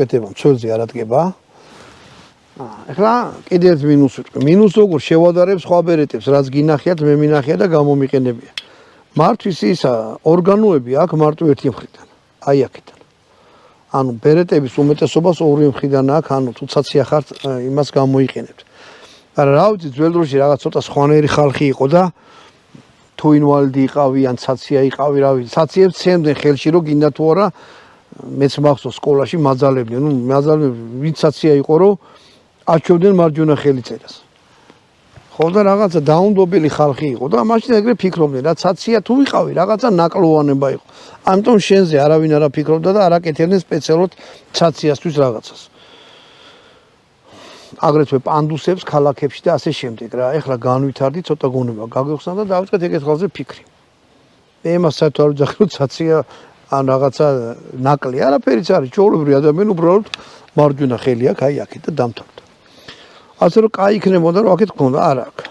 კეთება მცველზე არ ადგება. ეხლა კიდე ერთ მინუსს ვიტყვი. მინუსს როგორ შევადარებ სხვა ბერეტებს, რაც გინახიათ, მე მინახია და გამომიყენებია. მართვის ისა ორგანოები აქ მარტო ერთი მხრიდან. აი აქედან. ანუ ბერეტების უმეტესობას ორი მხრიდან აქვს, ანუ თუ ცაცია ხართ, იმას გამოიყენებთ. არა, რა ვიცი, ძველ დროში რაღაც ცოტა სხვანაირი ხალხი იყო და თუ ინვალიდი იყავი, ან ცაცია იყავი, რა ვიცი, ცაციებს ცემდნენ ხელში, რომ გინდა თუ არა, მეც მახსოვს სკოლაში მაძალებდნენ, ნუ მაძალებდნენ, ვინც ცაცია იყო, რომ აჩვევდნენ მარჯვენა ხელიწერას. ხო და რაღაცა დაუნდობელი ხალხი იყო და მაშინ ეგრე ფიქრობდნენ, რა ცაცია თუ ვიყავი, რაღაცა ნაკლოვანება იყო. ამიტომ შენზე არავინ არ აფიქრობდა და არ აკეთებდნენ სპეციალურად ცაციასთვის რაღაცას. აგრეთვე პანდუსებს ქალაქებში და ასე შემდეგ რა. ეხლა განვითარდი ცოტა გონება გაგეხსნა და დავიწყეთ ეგეთ ხალხზე ფიქრი. მე იმას საერთოდ არ ვძახი, რომ ცაცია ან რაღაცა ნაკლი, არაფერიც არის, ჩვეულებრივი ადამიანი უბრალოდ მარჯვენა ხელი აქვს, აი აქეთ და დამთავრდა. ასე რომ კაი იქნებოდა, რომ აქეთ გქონდა, არა აქვს.